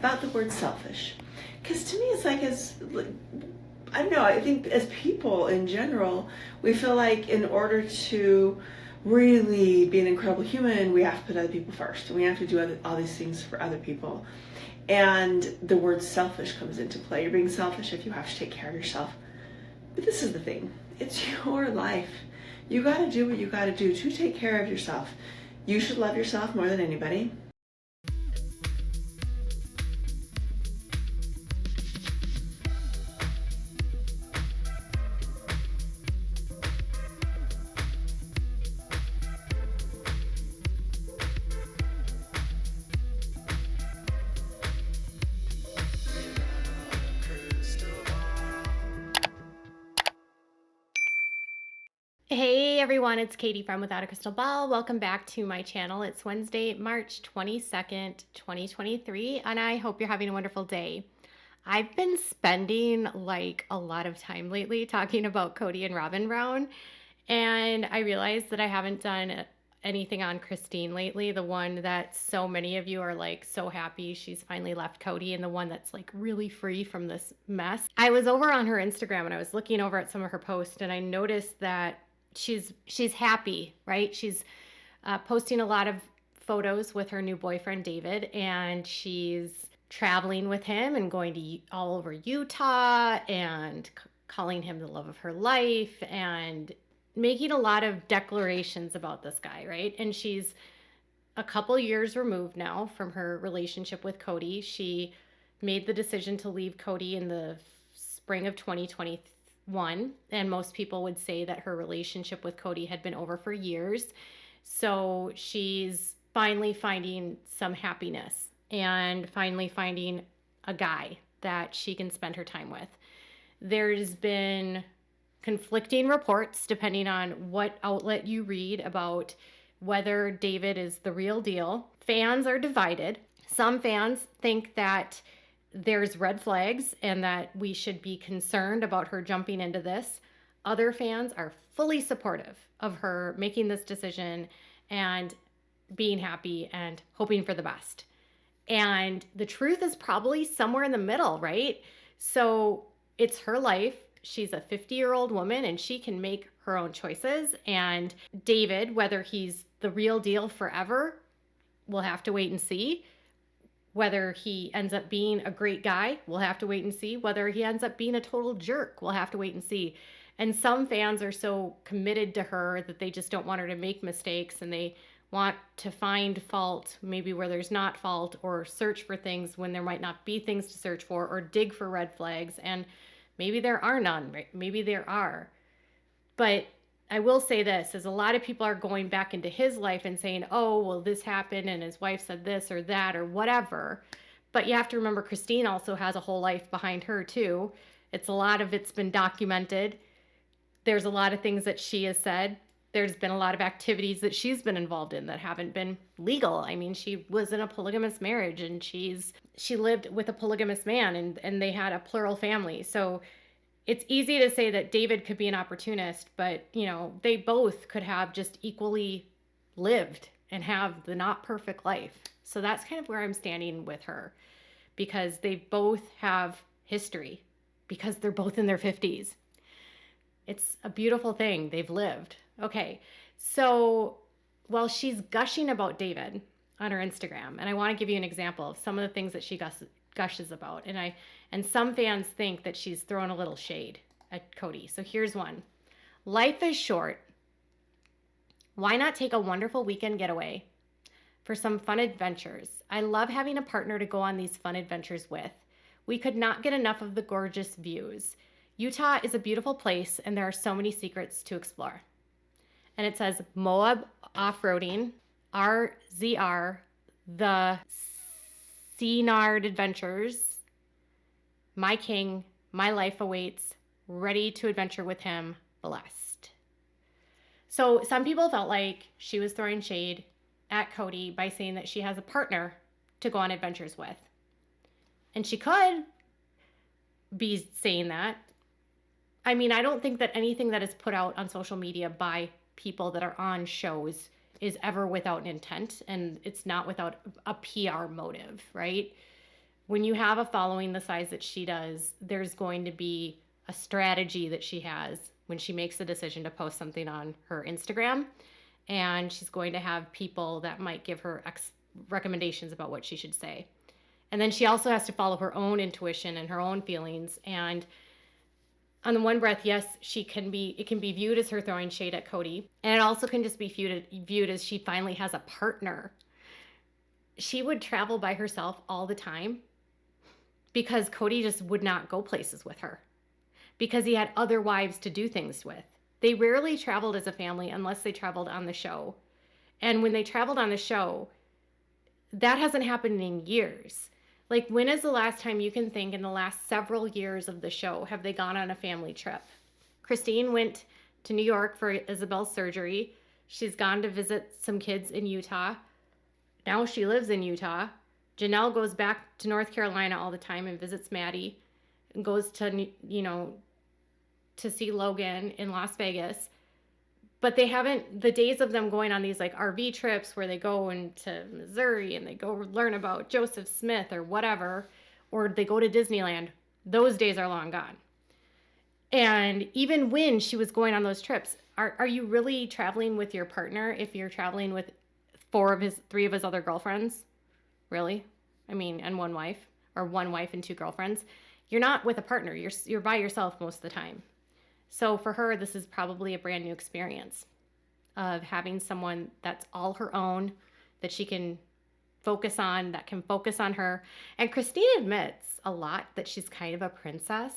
about the word selfish. Because to me, it's like, I don't know, I think as people in general, we feel like in order to really be an incredible human, we have to put other people first. And we have to do all these things for other people. And the word selfish comes into play. You're being selfish if you have to take care of yourself. But this is the thing. It's your life. You got to do what you got to do to take care of yourself. You should love yourself more than anybody. Hey everyone, it's Kody from Without a Crystal Ball. Welcome back to my channel. It's Wednesday, March 22nd, 2023, and I hope you're having a wonderful day. I've been spending like a lot of time lately talking about Kody and Robin Brown, and I realized that I haven't done anything on Christine lately, the one that so many of you are like so happy she's finally left Kody, and the one that's like really free from this mess. I was over on her Instagram and I was looking over at some of her posts, and I noticed that she's happy, right? She's posting a lot of photos with her new boyfriend David, and she's traveling with him and going to all over Utah and calling him the love of her life and making a lot of declarations about this guy, right? And she's a couple years removed now from her relationship with Kody. She made the decision to leave Kody in the spring of 2023. And most people would say that her relationship with Kody had been over for years. So she's finally finding some happiness and finally finding a guy that she can spend her time with. There's been conflicting reports depending on what outlet you read about whether David is the real deal. Fans are divided. Some fans think that there's red flags and that we should be concerned about her jumping into this. Other fans are fully supportive of her making this decision and being happy and hoping for the best. And the truth is probably somewhere in the middle, right? So it's her life. She's a 50-year-old woman and she can make her own choices. And David, whether he's the real deal forever, we'll have to wait and see. Whether he ends up being a great guy, we'll have to wait and see. Whether he ends up being a total jerk, we'll have to wait and see. And some fans are so committed to her that they just don't want her to make mistakes, and they want to find fault maybe where there's not fault, or search for things when there might not be things to search for, or dig for red flags. And maybe there are none, right? Maybe there are. But I will say this, is a lot of people are going back into his life and saying, oh, well, this happened and his wife said this or that or whatever. But you have to remember Christine also has a whole life behind her too. It's a lot of it's been documented. There's a lot of things that she has said. There's been a lot of activities that she's been involved in that haven't been legal. I mean, she was in a polygamous marriage, and she lived with a polygamous man, and they had a plural family. So it's easy to say that David could be an opportunist, but, you know, they both could have just equally lived and have the not perfect life. So that's kind of where I'm standing with her, because they both have history, because they're both in their 50s. It's a beautiful thing. They've lived. Okay. So while she's gushing about David on her Instagram, and I want to give you an example of some of the things that she gushes about, and some fans think that she's throwing a little shade at Kody. So here's one. Life is short. Why not take a wonderful weekend getaway for some fun adventures? I love having a partner to go on these fun adventures with. We could not get enough of the gorgeous views. Utah is a beautiful place, and there are so many secrets to explore. And it says Moab Off-Roading, RZR, the Seanard Adventures, my king, my life awaits, ready to adventure with him, blessed. So some people felt like she was throwing shade at Kody by saying that she has a partner to go on adventures with. And she could be saying that. I mean, I don't think that anything that is put out on social media by people that are on shows is ever without an intent, and it's not without a PR motive, right? when you have a following the size that she does, there's going to be a strategy that she has when she makes the decision to post something on her Instagram. And she's going to have people that might give her recommendations about what she should say. And then she also has to follow her own intuition and her own feelings. And on the one breath, yes, it can be viewed as her throwing shade at Kody. And it also can just be viewed as she finally has a partner. She would travel by herself all the time because Kody just would not go places with her because he had other wives to do things with. They rarely traveled as a family unless they traveled on the show. And when they traveled on the show, that hasn't happened in years. Like, when is the last time you can think in the last several years of the show have they gone on a family trip? Christine went to New York for Isabel's surgery. She's gone to visit some kids in Utah. Now she lives in Utah. Janelle goes back to North Carolina all the time and visits Maddie and goes to, to see Logan in Las Vegas. But they haven't, the days of them going on these like RV trips where they go into Missouri and they go learn about Joseph Smith or whatever, or they go to Disneyland, those days are long gone. And even when she was going on those trips, are you really traveling with your partner if you're traveling with three of his other girlfriends? Really? I mean, and one wife, or one wife and two girlfriends. You're not with a partner. You're by yourself most of the time. So for her, this is probably a brand new experience of having someone that's all her own, that she can focus on, that can focus on her. And Christine admits a lot that she's kind of a princess.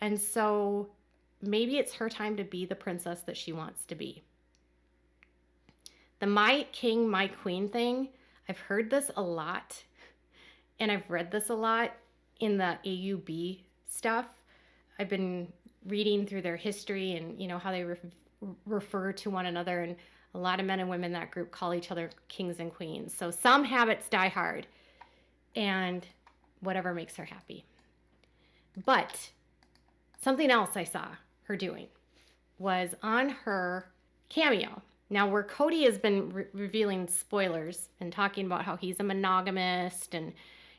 And so maybe it's her time to be the princess that she wants to be. The my king, my queen thing, I've heard this a lot, and I've read this a lot in the AUB stuff. I've been reading through their history and, how they refer to one another, and a lot of men and women in that group call each other kings and queens. So some habits die hard, and whatever makes her happy. But something else I saw her doing was on her Cameo. Now, where Kody has been revealing spoilers and talking about how he's a monogamist and,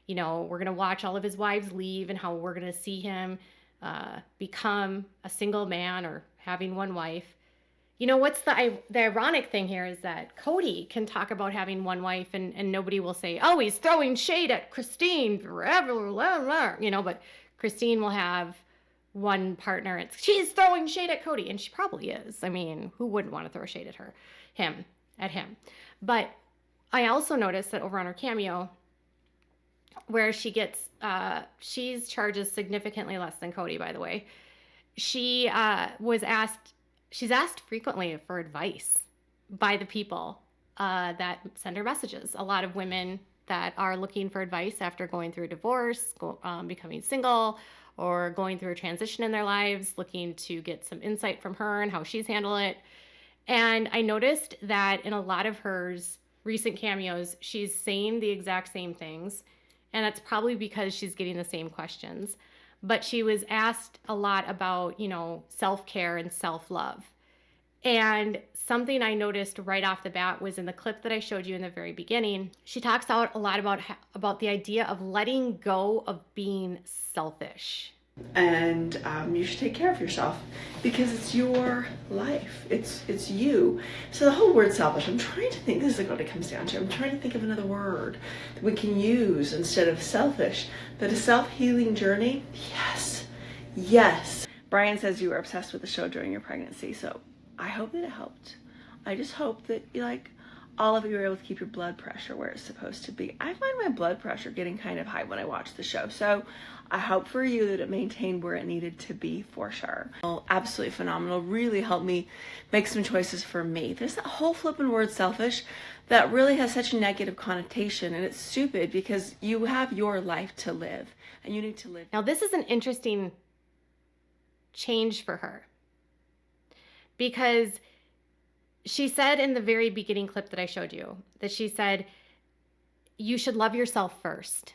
we're going to watch all of his wives leave and how we're going to see him become a single man or having one wife. What's the ironic thing here is that Kody can talk about having one wife and nobody will say, oh, he's throwing shade at Christine forever, but Christine will have one partner. She's throwing shade at Kody, and she probably is. I mean, who wouldn't want to throw shade at him? But I also noticed that over on her Cameo, where she charges significantly less than Kody, by the way. She's asked frequently for advice by the people that send her messages. A lot of women that are looking for advice after going through a divorce, becoming single, or going through a transition in their lives, looking to get some insight from her and how she's handled it. And I noticed that in a lot of her recent cameos, she's saying the exact same things. And that's probably because she's getting the same questions. But she was asked a lot about, self-care and self-love. And something I noticed right off the bat was in the clip that I showed you in the very beginning. She talks out a lot about the idea of letting go of being selfish. And you should take care of yourself because it's your life. It's you. So the whole word selfish, I'm trying to think, this is what it comes down to. I'm trying to think of another word that we can use instead of selfish. But a self-healing journey? Yes. Brian says you were obsessed with the show during your pregnancy, so I hope that it helped. I just hope that all of you are able to keep your blood pressure where it's supposed to be. I find my blood pressure getting kind of high when I watch the show, so I hope for you that it maintained where it needed to be for sure. Absolutely phenomenal. Really helped me make some choices for me. There's that whole flippin' word selfish that really has such a negative connotation, and it's stupid because you have your life to live and you need to live. Now, this is an interesting change for her because she said in the very beginning clip that I showed you that she said, you should love yourself first.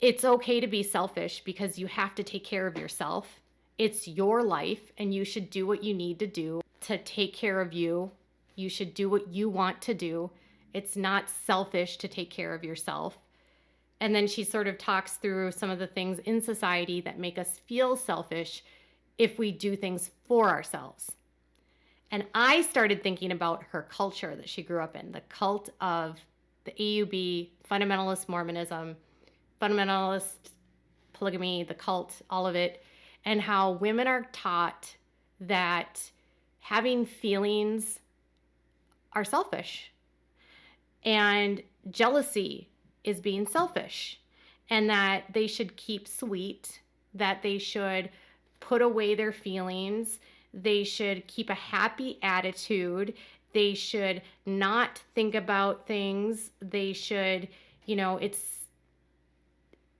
It's okay to be selfish because you have to take care of yourself. It's your life and you should do what you need to do to take care of you. You should do what you want to do. It's not selfish to take care of yourself. And then she sort of talks through some of the things in society that make us feel selfish if we do things for ourselves. And I started thinking about her culture that she grew up in, the cult of the AUB, fundamentalist Mormonism, fundamentalist polygamy, the cult, all of it, and how women are taught that having feelings are selfish, and jealousy is being selfish, and that they should keep sweet, that they should put away their feelings, they should keep a happy attitude, they should not think about things, they should, it's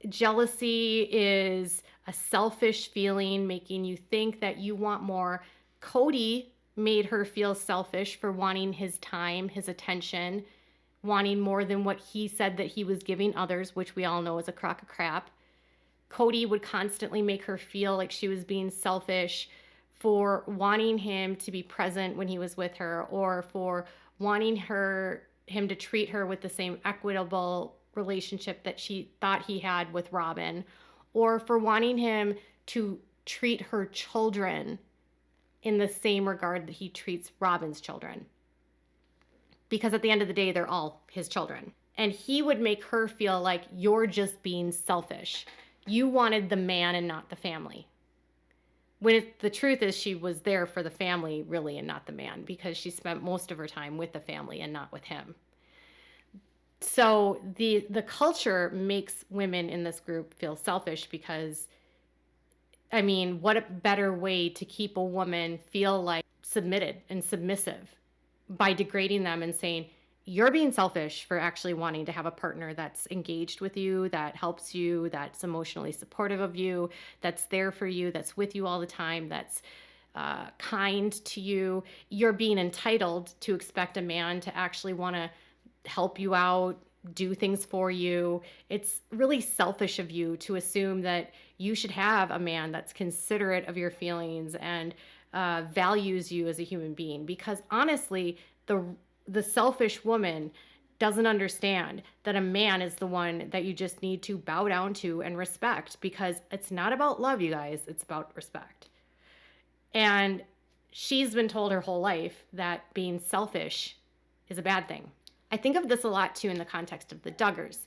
jealousy is a selfish feeling, making you think that you want more. Kody made her feel selfish for wanting his time, his attention, wanting more than what he said that he was giving others, which we all know is a crock of crap. Kody would constantly make her feel like she was being selfish for wanting him to be present when he was with her, or for wanting him to treat her with the same equitable relationship that she thought he had with Robin, or for wanting him to treat her children in the same regard that he treats Robin's children. Because at the end of the day, they're all his children. And he would make her feel like you're just being selfish. You wanted the man and not the family. When the truth is she was there for the family, really, and not the man, because she spent most of her time with the family and not with him. So the culture makes women in this group feel selfish because, what a better way to keep a woman feel like submitted and submissive by degrading them and saying, you're being selfish for actually wanting to have a partner that's engaged with you, that helps you, that's emotionally supportive of you, that's there for you, that's with you all the time, that's kind to you. You're being entitled to expect a man to actually want to help you out, do things for you. It's really selfish of you to assume that you should have a man that's considerate of your feelings and values you as a human being. Because honestly, the selfish woman doesn't understand that a man is the one that you just need to bow down to and respect, because it's not about love, you guys. It's about respect. And she's been told her whole life that being selfish is a bad thing. I think of this a lot too in the context of the Duggars.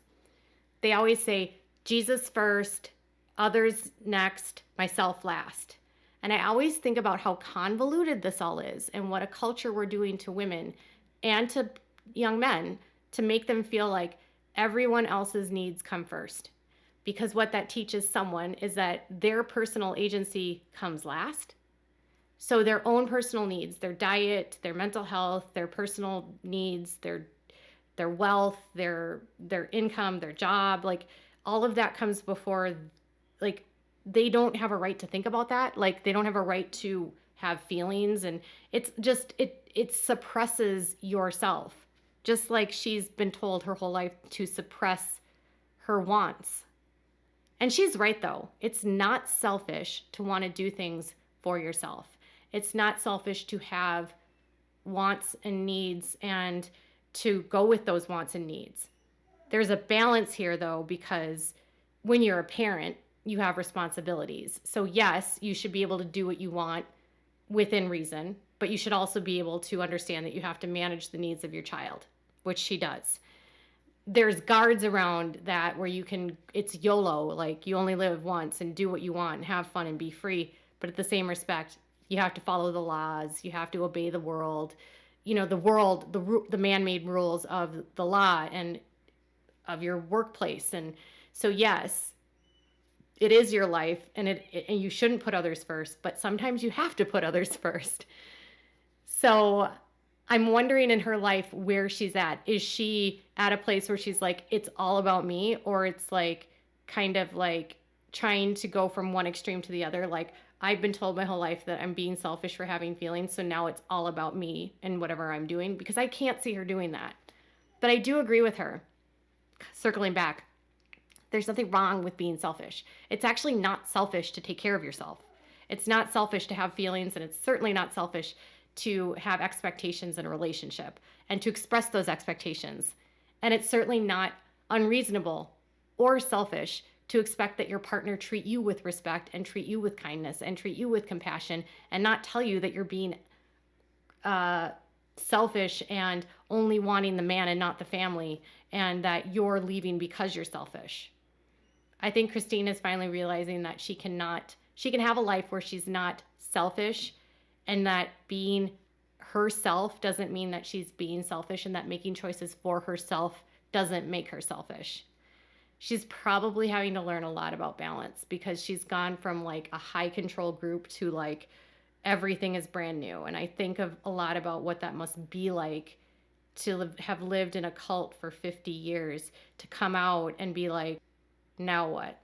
They always say, Jesus first, others next, myself last. And I always think about how convoluted this all is and what a culture we're doing to women and to young men to make them feel like everyone else's needs come first. Because what that teaches someone is that their personal agency comes last. So their own personal needs, their diet, their mental health, their personal needs, their wealth, their income, their job, like all of that comes before, like they don't have a right to think about that. Like they don't have a right to have feelings, and it's just it suppresses yourself. Just like she's been told her whole life to suppress her wants. And she's right though. It's not selfish to want to do things for yourself. It's not selfish to have wants and needs and to go with those wants and needs. There's a balance here though, because when you're a parent, you have responsibilities. So yes, you should be able to do what you want within reason, but you should also be able to understand that you have to manage the needs of your child, which she does. There's guards around that where it's YOLO, like you only live once and do what you want and have fun and be free. But at the same respect, you have to follow the laws, you have to obey the world, the man-made rules of the law and of your workplace. And so yes, it is your life, and you shouldn't put others first, but sometimes you have to put others first. So I'm wondering in her life where she's at. Is she at a place where she's like, it's all about me, or it's like kind of like trying to go from one extreme to the other? Like, I've been told my whole life that I'm being selfish for having feelings, so now it's all about me and whatever I'm doing, because I can't see her doing that. But I do agree with her. Circling back, there's nothing wrong with being selfish. It's actually not selfish to take care of yourself. It's not selfish to have feelings, and it's certainly not selfish to have expectations in a relationship and to express those expectations. And it's certainly not unreasonable or selfish to expect that your partner treat you with respect and treat you with kindness and treat you with compassion and not tell you that you're being selfish and only wanting the man and not the family, and that you're leaving because you're selfish. I think Christine is finally realizing that she can have a life where she's not selfish, and that being herself doesn't mean that she's being selfish, and that making choices for herself doesn't make her selfish. She's probably having to learn a lot about balance, because she's gone from like a high control group to like everything is brand new. And I think of a lot about what that must be like to have lived in a cult for 50 years, to come out and be like, now what?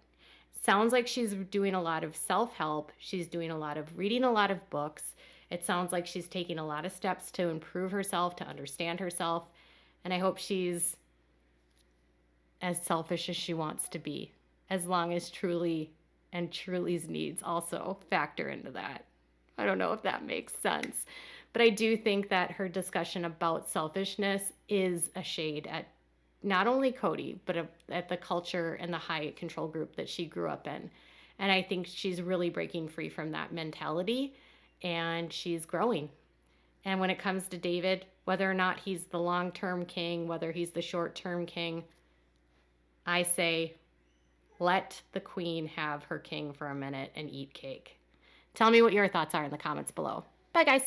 Sounds like she's doing a lot of self-help. She's doing a lot of reading a lot of books. It sounds like she's taking a lot of steps to improve herself, to understand herself. And I hope she's as selfish as she wants to be, as long as Truly's needs also factor into that. I don't know if that makes sense. But I do think that her discussion about selfishness is a shade at not only Kody, but at the culture and the high control group that she grew up in. And I think she's really breaking free from that mentality, and she's growing. And when it comes to David, whether or not he's the long-term king, whether he's the short-term king, I say, let the queen have her king for a minute and eat cake. Tell me what your thoughts are in the comments below. Bye, guys.